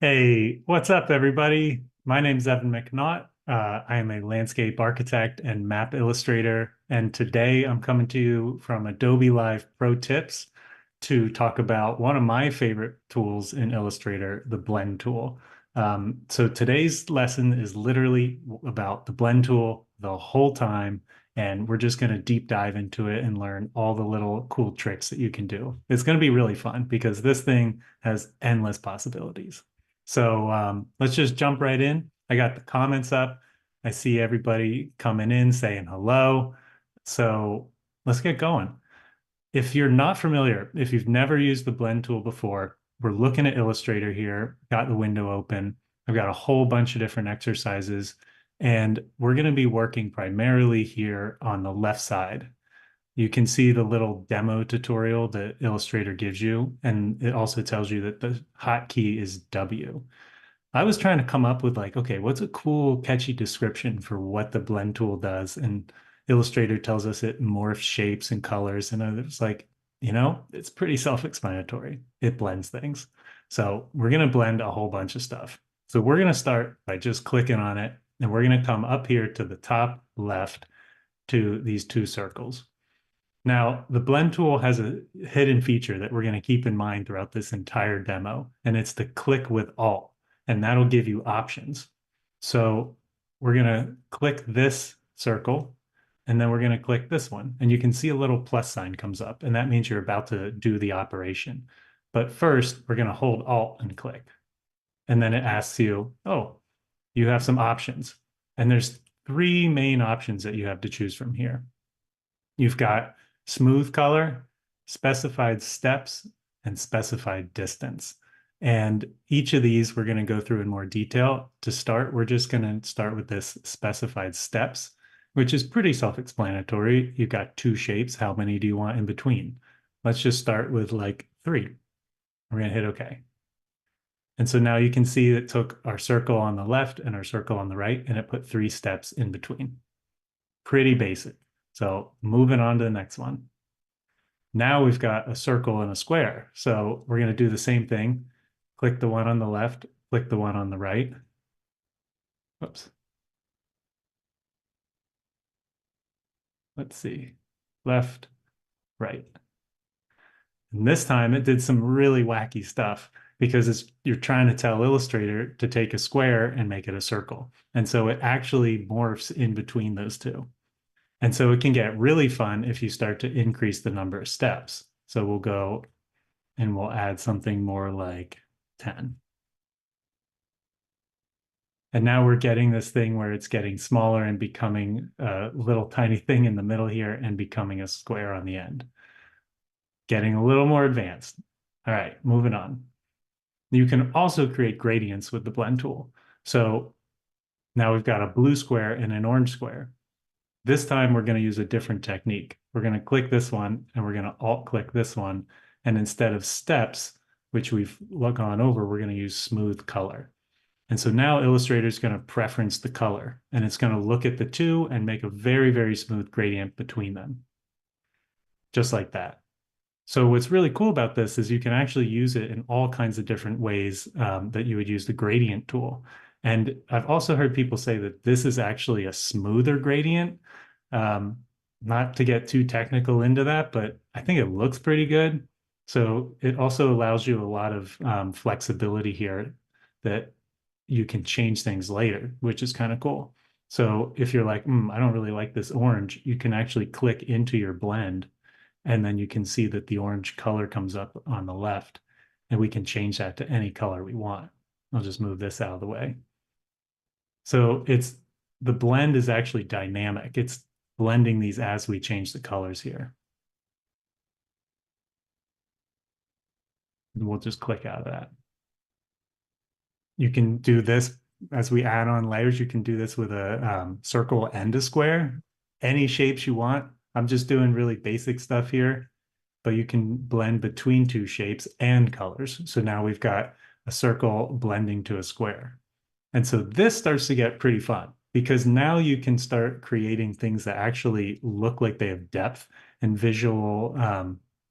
Hey, what's up, everybody? My name's Evan McNaught. I am a landscape architect and map illustrator, and today I'm coming to you from Adobe Live Pro Tips to talk about one of my favorite tools in Illustrator, the Blend tool. So today's lesson is literally about the Blend tool the whole time, and we're just going to deep dive into it and learn all the little cool tricks that you can do. It's going to be really fun because this thing has endless possibilities. So let's just jump right in. I got the comments up. I see everybody coming in saying hello. So let's get going. If you're not familiar, if you've never used the blend tool before, we're looking at Illustrator here, got the window open. I've got a whole bunch of different exercises, and we're going to be working primarily here on the left side. You can see the little demo tutorial that Illustrator gives you, and it also tells you that the hotkey is W. I was trying to come up with like, okay, what's a cool, catchy description for what the blend tool does? And Illustrator tells us it morphs shapes and colors. And I was like, it's pretty self-explanatory. It blends things. So we're going to blend a whole bunch of stuff. So we're going to start by just clicking on it, and we're going to come up here to the top left to these two circles. Now, the blend tool has a hidden feature that we're going to keep in mind throughout this entire demo, and it's to click with Alt, and that'll give you options. So we're going to click this circle, and then we're going to click this one, and you can see a little plus sign comes up, and that means you're about to do the operation. But first, we're going to hold Alt and click, and then it asks you, oh, you have some options. And there's three main options that you have to choose from here. You've got smooth color, specified steps, and specified distance. And each of these we're going to go through in more detail. To start, we're just going to start with this specified steps, which is pretty self-explanatory. You've got two shapes. How many do you want in between? Let's just start with like 3. We're going to hit OK. And so now you can see it took our circle on the left and our circle on the right, and it put 3 steps in between. Pretty basic. So moving on to the next one. Now we've got a circle and a square. So we're going to do the same thing. Click the one on the left, click the one on the right. Whoops. Let's see. Left, right. And this time it did some really wacky stuff because you're trying to tell Illustrator to take a square and make it a circle. And so it actually morphs in between those two. And so it can get really fun if you start to increase the number of steps. So we'll go and we'll add something more like 10. And now we're getting this thing where it's getting smaller and becoming a little tiny thing in the middle here and becoming a square on the end. Getting a little more advanced. All right, moving on. You can also create gradients with the blend tool. So now we've got a blue square and an orange square. This time we're going to use a different technique. We're going to click this one and we're going to alt click this one. And instead of steps, which we've gone over, we're going to use smooth color. And so now Illustrator is going to preference the color, and it's going to look at the two and make a very, very smooth gradient between them, just like that. So what's really cool about this is you can actually use it in all kinds of different ways that you would use the gradient tool. And I've also heard people say that this is actually a smoother gradient. Not to get too technical into that, but I think it looks pretty good. So it also allows you a lot of flexibility here that you can change things later, which is kind of cool. So if you're like, I don't really like this orange, you can actually click into your blend, and then you can see that the orange color comes up on the left, and we can change that to any color we want. I'll just move this out of the way. So the blend is actually dynamic. It's blending these as we change the colors here. And we'll just click out of that. You can do this as we add on layers. You can do this with a circle and a square, any shapes you want. I'm just doing really basic stuff here, but you can blend between two shapes and colors. So now we've got a circle blending to a square. And so this starts to get pretty fun because now you can start creating things that actually look like they have depth and visual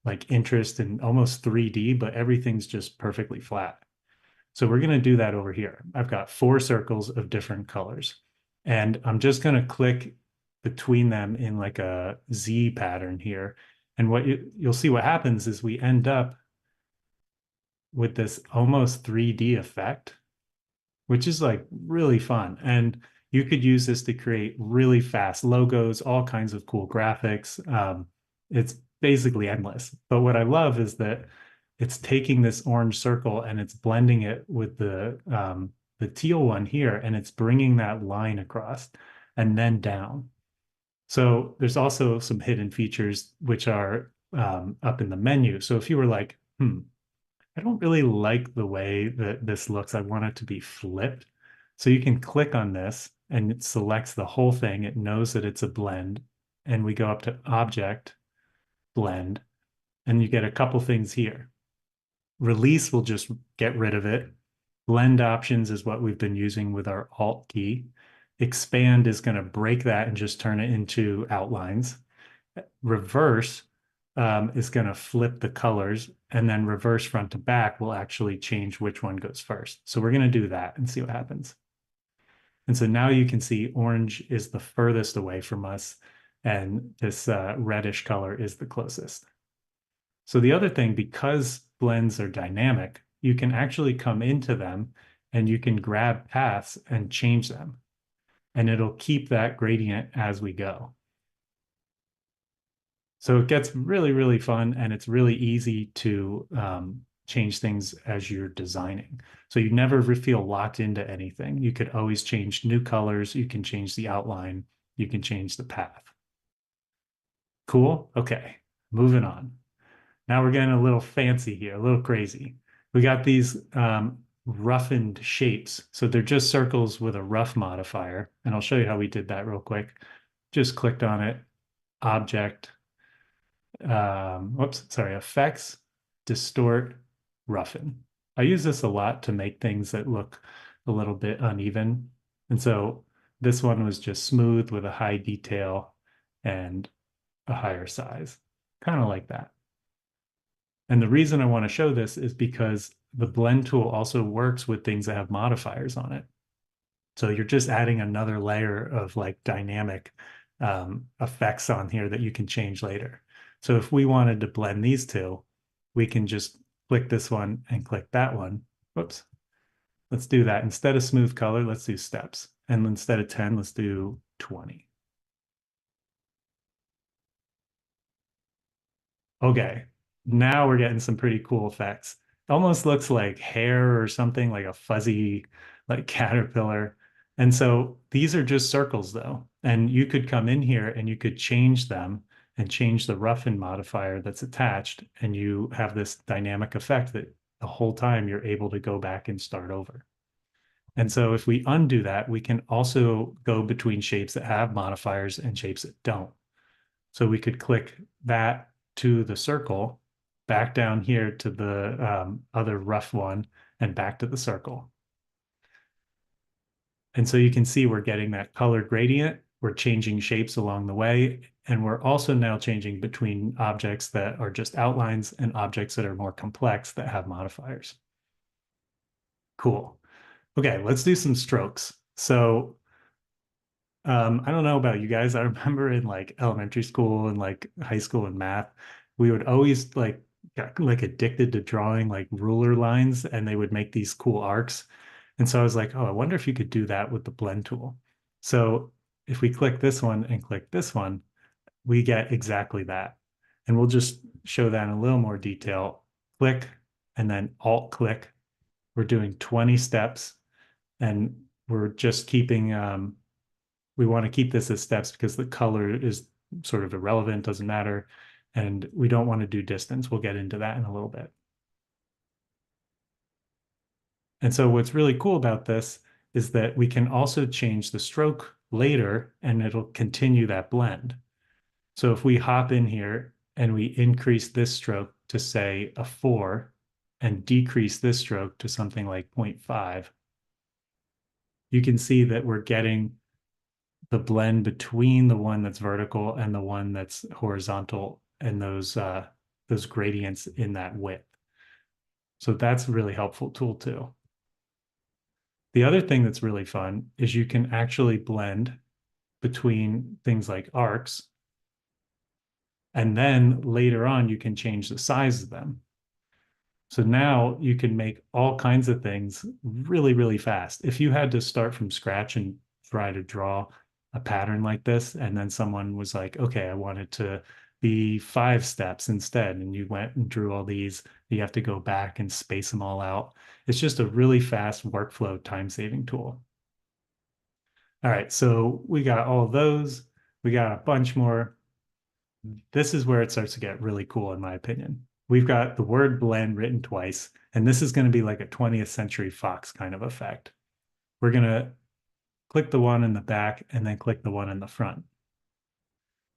like interest and almost 3D, but everything's just perfectly flat. So we're going to do that over here. I've got 4 circles of different colors, and I'm just going to click between them in like a Z pattern here. And what you'll see what happens is we end up with this almost 3D effect, which is like really fun. And you could use this to create really fast logos, all kinds of cool graphics. It's basically endless. But what I love is that it's taking this orange circle and it's blending it with the teal one here, and it's bringing that line across and then down. So there's also some hidden features which are up in the menu. So if you were like, I don't really like the way that this looks. I want it to be flipped. So you can click on this and it selects the whole thing. It knows that it's a blend. And we go up to Object, Blend, and you get a couple things here. Release will just get rid of it. Blend options is what we've been using with our Alt key. Expand is going to break that and just turn it into outlines. Reverse is going to flip the colors, and then reverse front to back will actually change which one goes first. So we're going to do that and see what happens. And so now you can see orange is the furthest away from us, and this reddish color is the closest. So the other thing, because blends are dynamic, you can actually come into them and you can grab paths and change them. And it'll keep that gradient as we go. So it gets really, really fun, and it's really easy to change things as you're designing. So you never feel locked into anything. You could always change new colors. You can change the outline. You can change the path. Cool. Okay, moving on. Now we're getting a little fancy here, a little crazy. We got these roughened shapes. So they're just circles with a rough modifier. And I'll show you how we did that real quick. Just clicked on it, Object, effects, distort, roughen. I use this a lot to make things that look a little bit uneven. And so this one was just smooth with a high detail and a higher size, kind of like that. And the reason I want to show this is because the blend tool also works with things that have modifiers on it. So you're just adding another layer of like dynamic effects on here that you can change later. So if we wanted to blend these two, we can just click this one and click that one. Whoops. Let's do that. Instead of smooth color, let's do steps. And instead of 10, let's do 20. Okay, now we're getting some pretty cool effects. It almost looks like hair or something, like a fuzzy, like caterpillar. And so these are just circles though. And you could come in here and you could change them and change the roughen modifier that's attached. And you have this dynamic effect that the whole time you're able to go back and start over. And so if we undo that, we can also go between shapes that have modifiers and shapes that don't. So we could click that to the circle, back down here to the other rough one, and back to the circle. And so you can see we're getting that color gradient. We're changing shapes along the way. And we're also now changing between objects that are just outlines and objects that are more complex that have modifiers. Cool. Okay, let's do some strokes. So I don't know about you guys. I remember in like elementary school and like high school and math, we would always like got like addicted to drawing like ruler lines, and they would make these cool arcs. And so I was like, oh, I wonder if you could do that with the blend tool. So if we click this one and click this one, we get exactly that. And we'll just show that in a little more detail. Click and then Alt click. We're doing 20 steps, and we're just keeping we want to keep this as steps because the color is sort of irrelevant, doesn't matter. And we don't want to do distance. We'll get into that in a little bit. And so what's really cool about this is that we can also change the stroke later and it'll continue that blend. So if we hop in here and we increase this stroke to say a 4 and decrease this stroke to something like 0.5, you can see that we're getting the blend between the one that's vertical and the one that's horizontal, and those gradients in that width. So that's a really helpful tool too. The other thing that's really fun is you can actually blend between things like arcs, and then later on you can change the size of them. So now you can make all kinds of things really, really fast. If you had to start from scratch and try to draw a pattern like this, and then someone was like, okay, I want it to be 5 steps instead, and you went and drew all these, you have to go back and space them all out. It's just a really fast workflow time-saving tool. All right, so we got all of those. We got a bunch more. This is where it starts to get really cool, in my opinion. We've got the word blend written twice, and this is going to be like a 20th Century Fox kind of effect. We're going to click the one in the back and then click the one in the front.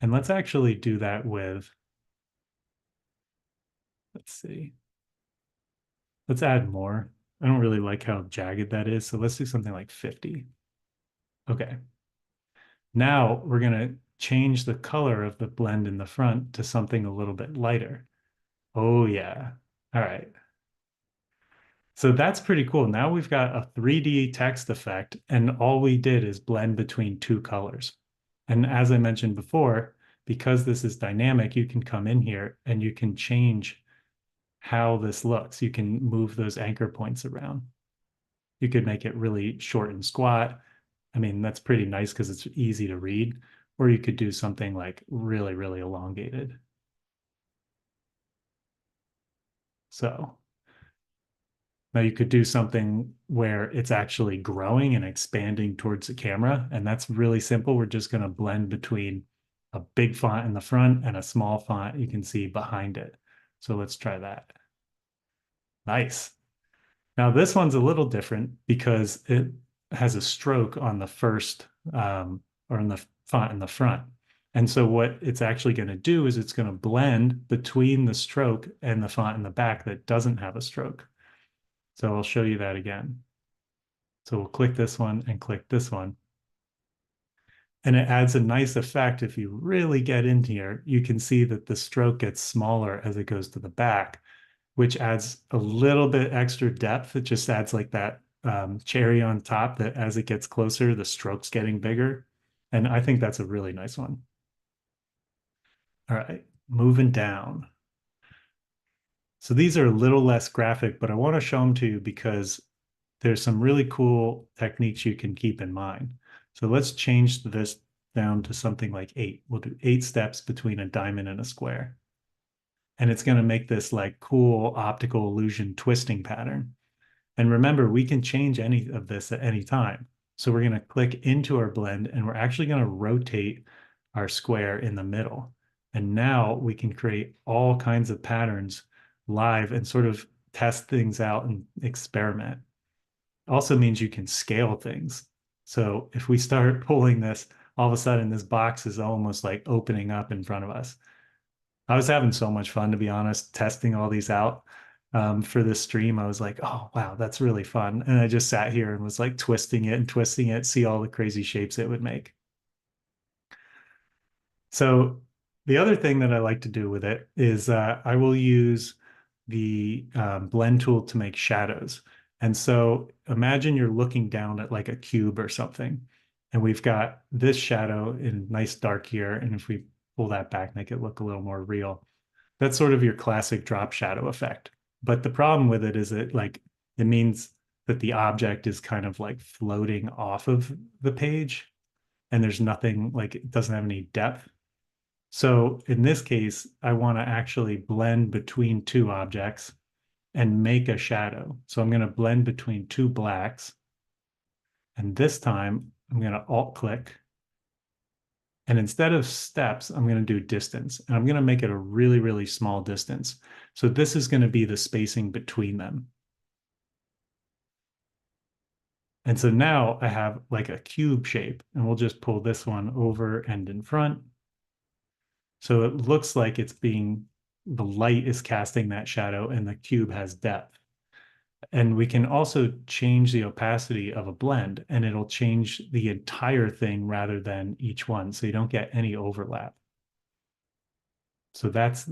And let's actually do that with, let's see, let's add more. I don't really like how jagged that is, so let's do something like 50. Okay. Now we're going to change the color of the blend in the front to something a little bit lighter. Oh, yeah. All right. So that's pretty cool. Now we've got a 3D text effect, and all we did is blend between two colors. And as I mentioned before, because this is dynamic, you can come in here and you can change how this looks. You can move those anchor points around. You could make it really short and squat. I mean, that's pretty nice because it's easy to read. Or you could do something like really, really elongated. So now you could do something where it's actually growing and expanding towards the camera, and that's really simple. We're just going to blend between a big font in the front and a small font you can see behind it. So let's try that. Nice. Now this one's a little different because it has a stroke on the first or in the font in the front. And so what it's actually going to do is it's going to blend between the stroke and the font in the back that doesn't have a stroke. So I'll show you that again. So we'll click this one and click this one. And it adds a nice effect. If you really get in here, you can see that the stroke gets smaller as it goes to the back, which adds a little bit extra depth. It just adds like that cherry on top that as it gets closer, the stroke's getting bigger. And I think that's a really nice one. All right, moving down. So these are a little less graphic, but I want to show them to you because there's some really cool techniques you can keep in mind. So let's change this down to something like 8. We'll do 8 steps between a diamond and a square. And it's going to make this like cool optical illusion twisting pattern. And remember, we can change any of this at any time. So we're going to click into our blend and we're actually going to rotate our square in the middle. And now we can create all kinds of patterns live and sort of test things out and experiment. Also means you can scale things. So if we start pulling this, all of a sudden this box is almost like opening up in front of us. I was having so much fun, to be honest, testing all these out for this stream. I was like, oh, wow, that's really fun. And I just sat here and was like twisting it and twisting it, see all the crazy shapes it would make. So the other thing that I like to do with it is I will use the blend tool to make shadows. And so imagine you're looking down at like a cube or something, and we've got this shadow in nice dark here. And if we pull that back, make it look a little more real, that's sort of your classic drop shadow effect. But the problem with it is it like it means that the object is kind of like floating off of the page and there's nothing like it doesn't have any depth. So in this case, I want to actually blend between two objects and make a shadow. So I'm going to blend between two blacks. And this time I'm going to alt click. And instead of steps, I'm going to do distance. And I'm going to make it a really, really small distance. So this is going to be the spacing between them. And so now I have like a cube shape, and we'll just pull this one over and in front. So it looks like it's being, the light is casting that shadow and the cube has depth. And we can also change the opacity of a blend and it'll change the entire thing rather than each one. So you don't get any overlap. So that's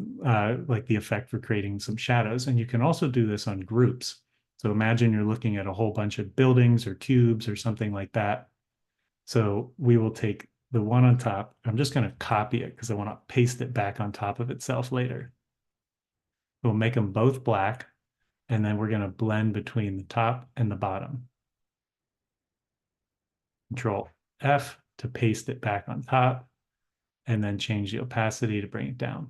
like the effect for creating some shadows. And you can also do this on groups. So imagine you're looking at a whole bunch of buildings or cubes or something like that. So we will take the one on top. I'm just going to copy it because I want to paste it back on top of itself later. We'll make them both black, and then we're going to blend between the top and the bottom. Control F to paste it back on top, and then change the opacity to bring it down.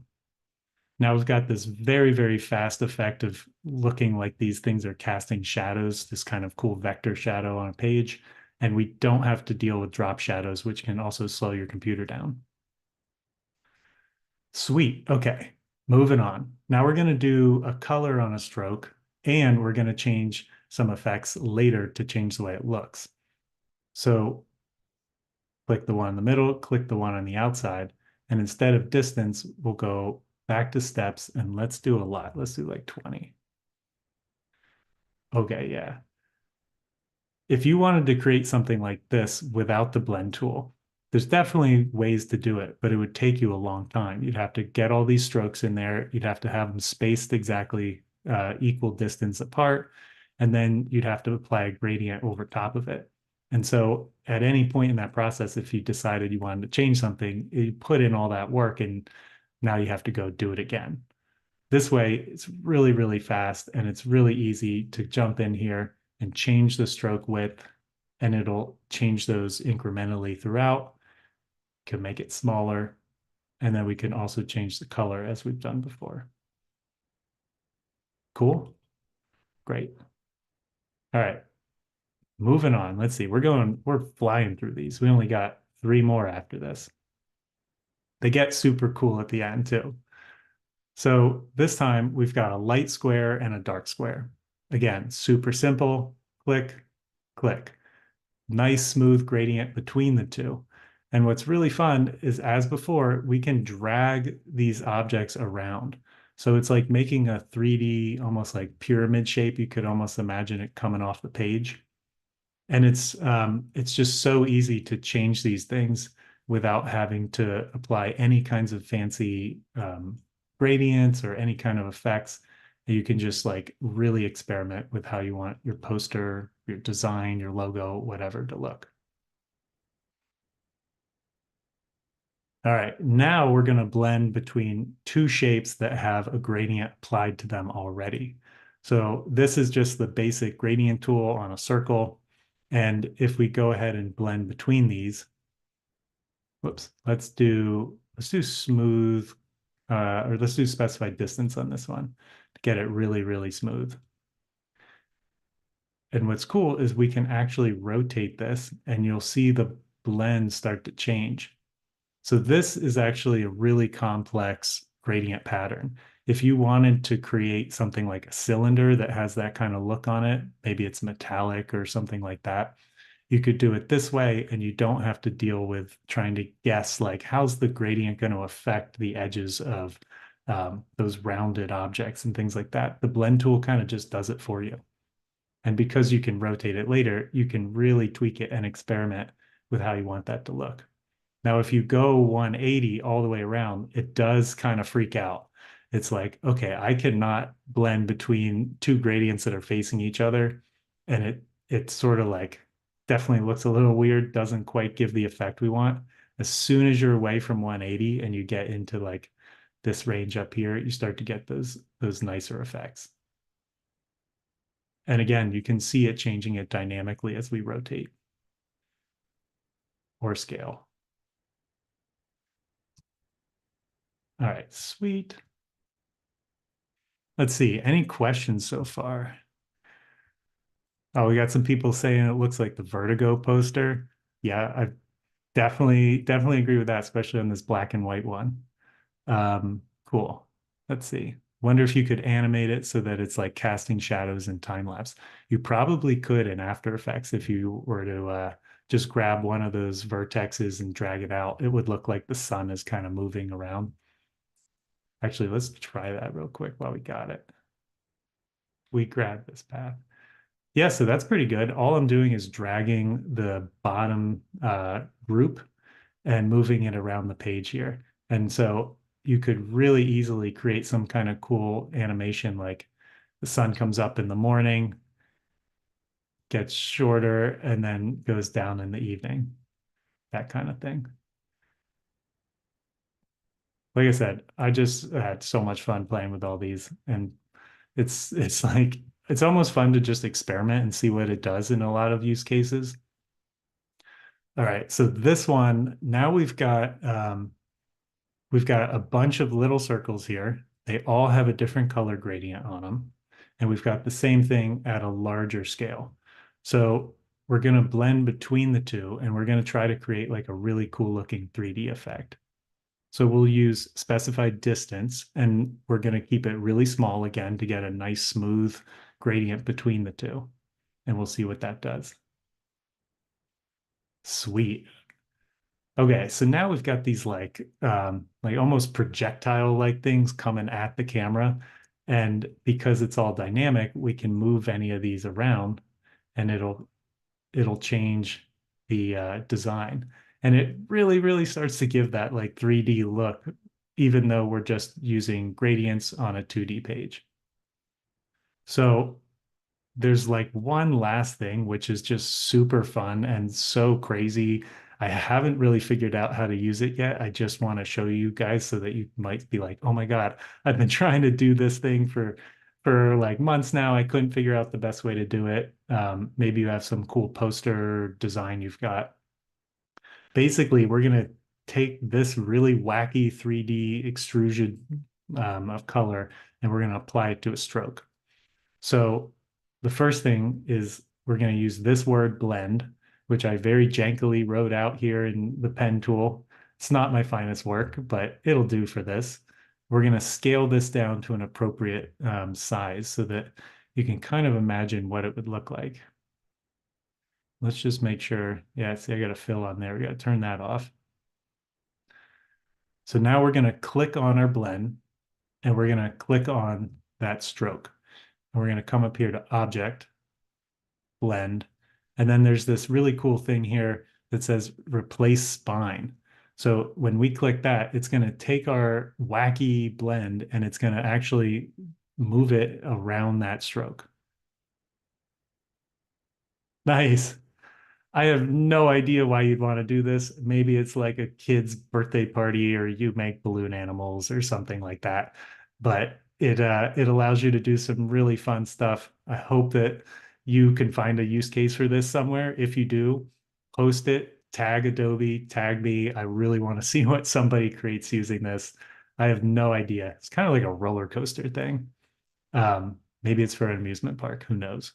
Now we've got this very, very fast effect of looking like these things are casting shadows, this kind of cool vector shadow on a page. And we don't have to deal with drop shadows, which can also slow your computer down. Sweet. Okay, moving on. Now we're going to do a color on a stroke, and we're going to change some effects later to change the way it looks. So click the one in the middle, click the one on the outside, and instead of distance, we'll go back to steps, and let's do a lot. Let's do like 20. Okay, yeah. If you wanted to create something like this without the blend tool, there's definitely ways to do it, but it would take you a long time. You'd have to get all these strokes in there. You'd have to have them spaced exactly equal distance apart, and then you'd have to apply a gradient over top of it. And so at any point in that process, if you decided you wanted to change something, you put in all that work and now you have to go do it again. This way, it's really, really fast and it's really easy to jump in here and change the stroke width, and it'll change those incrementally throughout. Can make it smaller, and then we can also change the color as we've done before. Cool. Great. All right. Moving on. Let's see. We're flying through these. We only got 3 more after this. They get super cool at the end too. So this time we've got a light square and a dark square. Again, super simple. Click, click. Nice smooth gradient between the two. And what's really fun is, as before, we can drag these objects around. So it's like making a 3D, almost like pyramid shape. You could almost imagine it coming off the page. And it's just so easy to change these things without having to apply any kinds of fancy gradients or any kind of effects. You can just like really experiment with how you want your poster, your design, your logo, whatever to look. All right, now we're going to blend between two shapes that have a gradient applied to them already. So this is just the basic gradient tool on a circle. And if we go ahead and blend between these, whoops, let's do smooth, or let's do specified distance on this one to get it really, really smooth. And what's cool is we can actually rotate this and you'll see the blend start to change. So this is actually a really complex gradient pattern. If you wanted to create something like a cylinder that has that kind of look on it, maybe it's metallic or something like that, you could do it this way and you don't have to deal with trying to guess like how's the gradient going to affect the edges of those rounded objects and things like that. The blend tool kind of just does it for you. And because you can rotate it later, you can really tweak it and experiment with how you want that to look. Now, if you go 180 all the way around, it does kind of freak out. It's like, okay, I cannot blend between two gradients that are facing each other. And it sort of like definitely looks a little weird, doesn't quite give the effect we want. As soon as you're away from 180 and you get into like this range up here, you start to get those nicer effects. And again, you can see it changing it dynamically as we rotate or scale. All right, sweet. Let's see, any questions so far? Oh, we got some people saying it looks like the Vertigo poster. Yeah, I definitely agree with that, especially on this black and white one. Cool. Let's see. Wonder if you could animate it so that it's like casting shadows in time lapse. You probably could in After Effects if you were to just grab one of those vertexes and drag it out. It would look like the sun is kind of moving around. Actually, let's try that real quick while we got it. We grab this path. Yeah, so that's pretty good. All I'm doing is dragging the bottom group and moving it around the page here. And so you could really easily create some kind of cool animation like the sun comes up in the morning gets shorter and then goes down in the evening, that kind of thing. Like I said, I just had so much fun playing with all these, and it's like it's almost fun to just experiment and see what it does in a lot of use cases. All right, so this one now we've got a bunch of little circles here. They all have a different color gradient on them, and we've got the same thing at a larger scale. So we're going to blend between the two, and we're going to try to create like a really cool looking 3D effect. So we'll use specified distance, and we're going to keep it really small again to get a nice smooth gradient between the two. And we'll see what that does. Sweet. Okay, so now we've got these like almost projectile like things coming at the camera. And because it's all dynamic, we can move any of these around and it'll change the design. And it really, really starts to give that like 3D look, even though we're just using gradients on a 2D page. So there's like one last thing, which is just super fun and so crazy. I haven't really figured out how to use it yet. I just want to show you guys so that you might be like, oh my God, I've been trying to do this thing for like months now. I couldn't figure out the best way to do it. Maybe you have some cool poster design you've got. Basically, we're gonna take this really wacky 3D extrusion of color and we're gonna apply it to a stroke. So the first thing is we're going to use this word blend, which I very jankily wrote out here in the pen tool. It's not my finest work, but it'll do for this. We're going to scale this down to an appropriate size so that you can kind of imagine what it would look like. Let's just make sure. Yeah, see, I got a fill on there. We got to turn that off. So now we're going to click on our blend and we're going to click on that stroke. And we're going to come up here to Object, Blend. And then there's this really cool thing here that says Replace Spine. So when we click that, it's going to take our wacky blend and it's going to actually move it around that stroke. Nice. I have no idea why you'd want to do this. Maybe it's like a kid's birthday party or you make balloon animals or something like that. But it allows you to do some really fun stuff. I hope that you can find a use case for this somewhere. If you do, post it, tag Adobe, tag me. I really want to see what somebody creates using this. I have no idea. It's kind of like a roller coaster thing. Maybe it's for an amusement park. Who knows?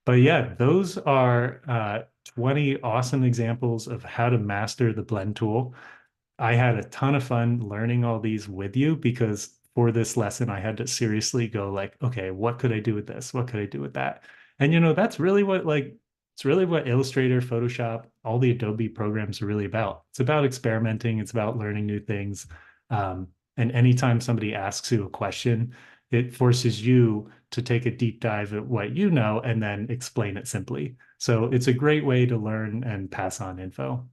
But yeah, those are 20 awesome examples of how to master the blend tool. I had a ton of fun learning all these with you because for this lesson, I had to seriously go like, okay, what could I do with this? What could I do with that? And that's really what it's really what Illustrator, Photoshop, all the Adobe programs are really about. It's about experimenting. It's about learning new things. And anytime somebody asks you a question, it forces you to take a deep dive at what you know and then explain it simply. So it's a great way to learn and pass on info.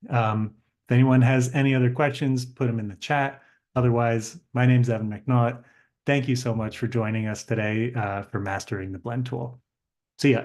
If anyone has any other questions, put them in the chat. Otherwise, my name's Evan McNaught. Thank you so much for joining us today for mastering the blend tool. See ya.